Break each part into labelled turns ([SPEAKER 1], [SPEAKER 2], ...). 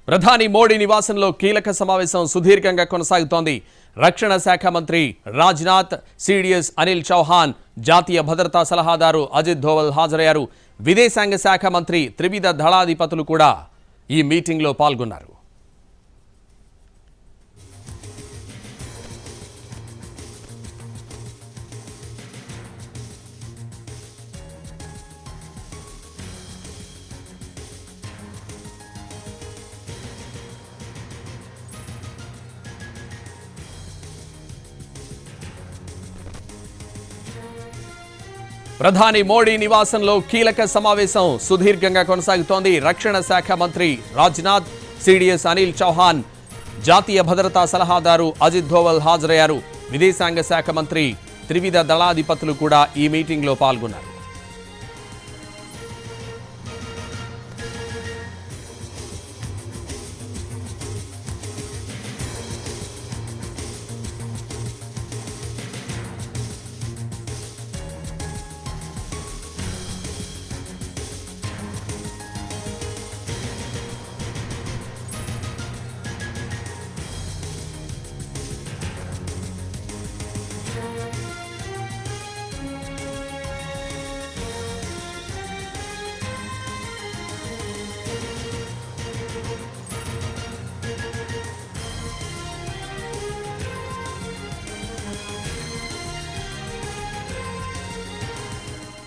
[SPEAKER 1] ప్రధాని మోడీ నివాసంలో కీలక సమావేశం సుదీర్ఘంగా కొనసాగుతోంది. రక్షణ శాఖ మంత్రి రాజ్నాథ్, సిడిఎస్ అనిల్ చౌహాన్, జాతీయ భద్రతా సలహాదారు అజిత్ దోవల్ హాజరయ్యారు. విదేశాంగ శాఖ మంత్రి త్రివిధ దళాధిపతులు కూడా ఈ మీటింగ్లో పాల్గొన్నారు. ప్రధాని మోడీ నివాసంలో కీలక సమావేశం సుదీర్ఘంగా కొనసాగుతోంది. రక్షణ శాఖ మంత్రి రాజ్నాథ్, సిడిఎస్ అనిల్ చౌహాన్, జాతీయ భద్రతా సలహాదారు అజిత్ దోవల్ హాజరయ్యారు. విదేశాంగ శాఖ మంత్రి త్రివిధ దళాధిపతులు కూడా ఈ మీటింగ్లో పాల్గొన్నారు.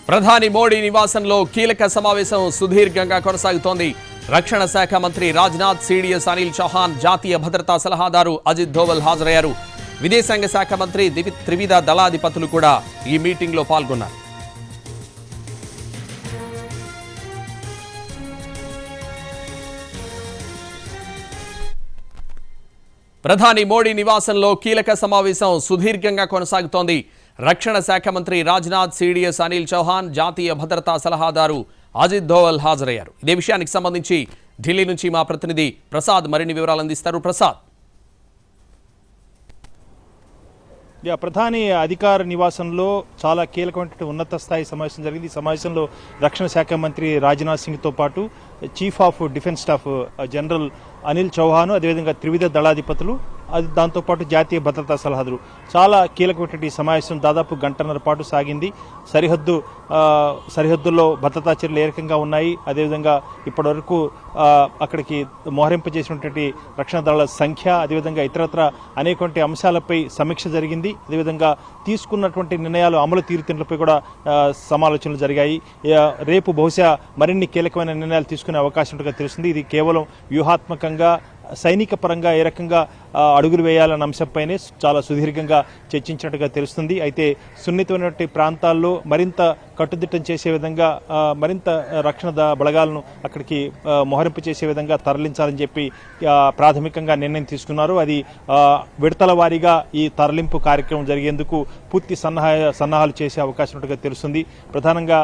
[SPEAKER 1] ప్రధాని మోడీ నివాసంలో కీలక సమావేశం సుదీర్ఘంగా కొనసాగుతోంది. రక్షణ శాఖ మంత్రి రాజ్నాథ్, సిడిఎస్ అనిల్ చౌహాన్, జాతీయ భద్రతా సలహాదారు అజిత్ దోవల్ హాజరయ్యారు. విదేశాంగ శాఖ మంత్రి త్రివిధ దళాధిపతులు కూడా ఈ మీటింగ్లో పాల్గొన్నారు. ప్రధాని మోడీ నివాసంలో కీలక సమావేశం సుదీర్ఘంగా కొనసాగుతోంది. రక్షణ శాఖ మంత్రి రాజ్నాథ్, సిడిఎస్ అనిల్ చౌహాన్, జాతీయ భద్రతా సలహాదారు అజిత్ దోవల్ హాజరయ్యారు. ఇదే విషయానికి సంబంధించి ఢిల్లీ నుంచి మా ప్రతినిధి ప్రసాద్ మరిన్ని వివరాలు అందిస్తారు. ప్రసాద్,
[SPEAKER 2] ప్రధాని అధికార నివాసంలో చాలా కీలకమైన ఉన్నత స్థాయి సమావేశం జరిగింది. ఈ సమావేశంలో రక్షణ శాఖ మంత్రి రాజ్నాథ్ సింగ్తో పాటు chief of defence staff general Anil Chauhan, అదేవిధంగా త్రివిధ దళాధిపతులు, దాంతోపాటు జాతీయ భద్రతా సలహాదారు, చాలా కీలకమైన ఈ సమావేశం దాదాపు గంటన్నర పాటు సాగింది. సరిహద్దుల్లో భద్రతా చర్యలు ఏ రకంగా ఉన్నాయి, అదేవిధంగా ఇప్పటివరకు అక్కడికి మోహరింపజేసినటువంటి రక్షణ దళాల సంఖ్య, అదేవిధంగా ఇతరత్ర అనేక అంశాలపై సమీక్ష జరిగింది. అదేవిధంగా తీసుకున్నటువంటి నిర్ణయాలు అమలు తీరుతెన్నులపై కూడా సమాలోచనలు జరిగాయి. రేపు బహుశా మరిన్ని కీలకమైన నిర్ణయాలు తీసుకునే అవకాశం ఉంటుందిగా తెలుస్తుంది. ఇది కేవలం వ్యూహాత్మకంగా, సైనిక పరంగా ఏ రకంగా అడుగులు వేయాలన్న అంశంపైనే చాలా సుదీర్ఘంగా చర్చించినట్టుగా తెలుస్తుంది. అయితే సున్నితమైనటువంటి ప్రాంతాల్లో మరింత కట్టుదిట్టం చేసే విధంగా, మరింత రక్షణ బలగాలను అక్కడికి మోహరింపు చేసే విధంగా తరలించాలని చెప్పి ప్రాథమికంగా నిర్ణయం తీసుకున్నారు. అది విడతల వారీగా ఈ తరలింపు కార్యక్రమం జరిగేందుకు పూర్తి సన్నాహాలు చేసే అవకాశం ఉన్నట్టుగా తెలుస్తుంది. ప్రధానంగా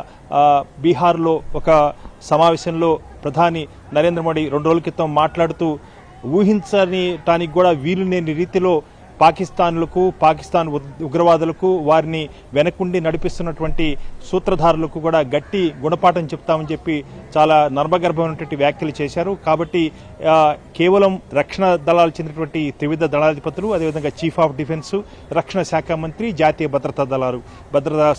[SPEAKER 2] బీహార్లో ఒక సమావేశంలో ప్రధాని నరేంద్ర మోడీ 2 రోజుల క్రితం మాట్లాడుతూ ఊహించటానికి కూడా వీలులేని రీతిలో పాకిస్తాన్ ఉగ్రవాదులకు, వారిని వెనకుండి నడిపిస్తున్నటువంటి సూత్రధారులకు కూడా గట్టి గుణపాఠం చెప్తామని చెప్పి చాలా నర్మగర్భమైనటువంటి వ్యాఖ్యలు చేశారు. కాబట్టి కేవలం రక్షణ దళాలు చెందినటువంటి త్రివిధ దళాధిపతులు, అదేవిధంగా చీఫ్ ఆఫ్ డిఫెన్స్, రక్షణ శాఖ మంత్రి, జాతీయ భద్రతా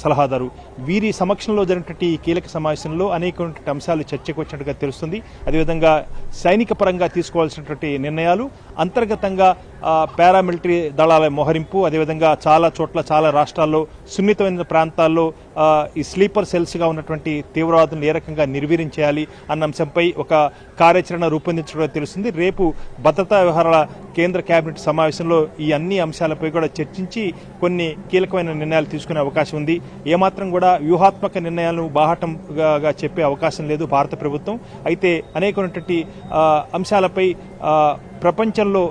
[SPEAKER 2] సలహాదారు వీరి సమక్షంలో జరిగినటువంటి ఈ కీలక సమావేశంలో అనేక అంశాలు చర్చకు వచ్చినట్టుగా తెలుస్తుంది. అదేవిధంగా సైనిక పరంగా తీసుకోవాల్సినటువంటి నిర్ణయాలు, అంతర్గతంగా పారామిలిటరీ దళాల మోహరింపు, అదేవిధంగా చాలా చోట్ల, చాలా రాష్ట్రాల్లో సున్నితమైన ప్రాంతాల్లో ఈ స్లీపర్ సెల్స్గా ఉన్నటువంటి తీవ్రవాదులను ఏ రకంగా నిర్వీర్యం చేయాలి అన్న అంశంపై ఒక కార్యాచరణ రూపొందించడం తెలుస్తుంది. రేపు భద్రతా వ్యవహారాల కేంద్ర కేబినెట్ సమావేశంలో ఈ అన్ని అంశాలపై కూడా చర్చించి కొన్ని కీలకమైన నిర్ణయాలు తీసుకునే అవకాశం ఉంది. ఏమాత్రం కూడా వ్యూహాత్మక నిర్ణయాలను బాహాటంగా చెప్పే అవకాశం లేదు భారత ప్రభుత్వం. అయితే అనేకమైనటువంటి అంశాలపై ప్రపంచంలో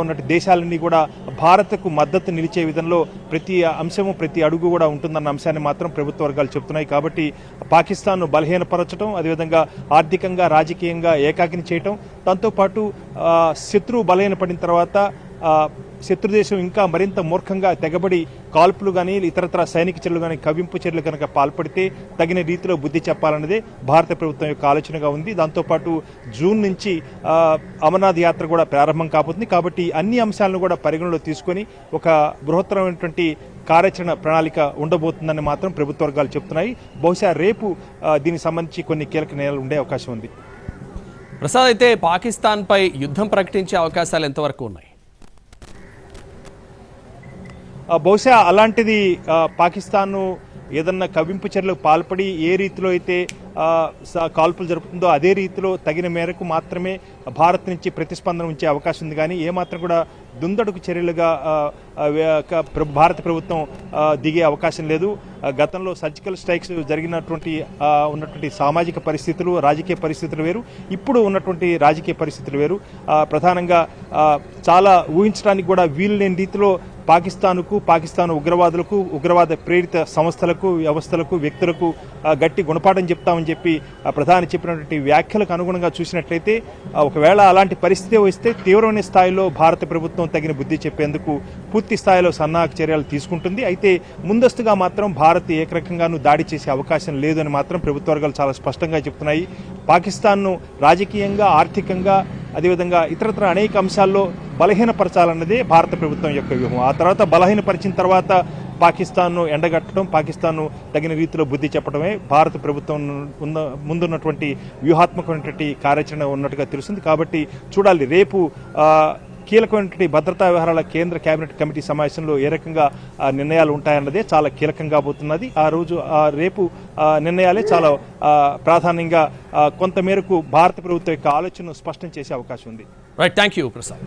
[SPEAKER 2] ఉన్న దేశాలన్నీ కూడా భారత్కు మద్దతు నిలిచే విధంలో ప్రతి అంశము, ప్రతి అడుగు కూడా ఉంటుందన్న అంశాన్ని మాత్రం ప్రభుత్వ వర్గాలు చెప్తున్నాయి. కాబట్టి పాకిస్తాన్ను బలహీనపరచడం, అదేవిధంగా ఆర్థికంగా, రాజకీయంగా ఏకాకిని చేయటం, దాంతోపాటు శత్రువు బలహీనపడిన తర్వాత శత్రుదేశం ఇంకా మరింత మూర్ఖంగా తెగబడి కాల్పులు కానీ ఇతరత్ర సైనిక చర్యలు కానీ కవ్వింపు చర్యలు కనుక పాల్పడితే తగిన రీతిలో బుద్ధి చెప్పాలన్నదే భారత ప్రభుత్వం యొక్క ఆలోచనగా ఉంది. దాంతోపాటు జూన్ నుంచి అమర్నాథ్ యాత్ర కూడా ప్రారంభం కాబోతుంది. కాబట్టి అన్ని అంశాలను కూడా పరిగణలో తీసుకొని ఒక బృహత్తరమైనటువంటి కార్యాచరణ ప్రణాళిక ఉండబోతుందని మాత్రం ప్రభుత్వ వర్గాలు చెప్తున్నాయి. బహుశా రేపు దీనికి సంబంధించి కొన్ని కీలక నిర్ణయాలు ఉండే అవకాశం ఉంది.
[SPEAKER 1] ప్రసాద్, అయితే పాకిస్తాన్పై యుద్ధం ప్రకటించే అవకాశాలు ఎంతవరకు ఉన్నాయి?
[SPEAKER 2] బహుశా అలాంటిది పాకిస్తాన్ ఏదన్నా కవ్వింపు చర్యలకు పాల్పడి ఏ రీతిలో అయితే కాల్పులు జరుపుతుందో అదే రీతిలో తగిన మేరకు మాత్రమే భారత్ నుంచి ప్రతిస్పందన ఉంచే అవకాశం ఉంది. కానీ ఏమాత్రం కూడా దుందడుకు చర్యలుగా భారత ప్రభుత్వం దిగే అవకాశం లేదు. గతంలో సర్జికల్ స్ట్రైక్స్ ఉన్నటువంటి సామాజిక పరిస్థితులు, రాజకీయ పరిస్థితులు వేరు, ఇప్పుడు ఉన్నటువంటి రాజకీయ పరిస్థితులు వేరు. ప్రధానంగా చాలా ఊహించడానికి కూడా వీలులేని రీతిలో పాకిస్తాన్ ఉగ్రవాదులకు, ఉగ్రవాద ప్రేరిత సంస్థలకు, వ్యవస్థలకు, వ్యక్తులకు గట్టి గుణపాఠం చెప్తామని చెప్పి ప్రధాని చెప్పినటువంటి వ్యాఖ్యలకు అనుగుణంగా చూసినట్లయితే ఒకవేళ అలాంటి పరిస్థితి వస్తే తీవ్రమైన స్థాయిలో భారత ప్రభుత్వం తగిన బుద్ధి చెప్పేందుకు పూర్తి స్థాయిలో సన్నాహక చర్యలు తీసుకుంటుంది. అయితే ముందస్తుగా మాత్రం భారత్ ఏకరకంగానూ దాడి చేసే అవకాశం లేదని మాత్రం ప్రభుత్వ వర్గాలు చాలా స్పష్టంగా చెప్తున్నాయి. పాకిస్తాన్ను రాజకీయంగా, ఆర్థికంగా, అదేవిధంగా ఇతరత్ర అనేక అంశాల్లో బలహీనపరచాలన్నదే భారత ప్రభుత్వం యొక్క వ్యూహం. ఆ తర్వాత బలహీనపరిచిన తర్వాత పాకిస్తాన్ను ఎండగట్టడం, పాకిస్తాన్ను తగిన రీతిలో బుద్ధి చెప్పడమే భారత ప్రభుత్వం ముందున్నటువంటి వ్యూహాత్మకమైనటువంటి కార్యాచరణ ఉన్నట్టుగా తెలుస్తుంది. కాబట్టి చూడాలి రేపు కీలకమైనటువంటి భద్రతా వ్యవహారాల కేంద్ర కేబినెట్ కమిటీ సమావేశంలో ఏ రకంగా నిర్ణయాలు ఉంటాయన్నదే చాలా కీలకంగా పోతున్నది. రేపు నిర్ణయాలే చాలా ప్రాధాన్యంగా కొంతమేరకు భారత ప్రభుత్వం యొక్క ఆలోచనను స్పష్టం చేసే అవకాశం ఉంది.
[SPEAKER 1] Right, thank you Prasad.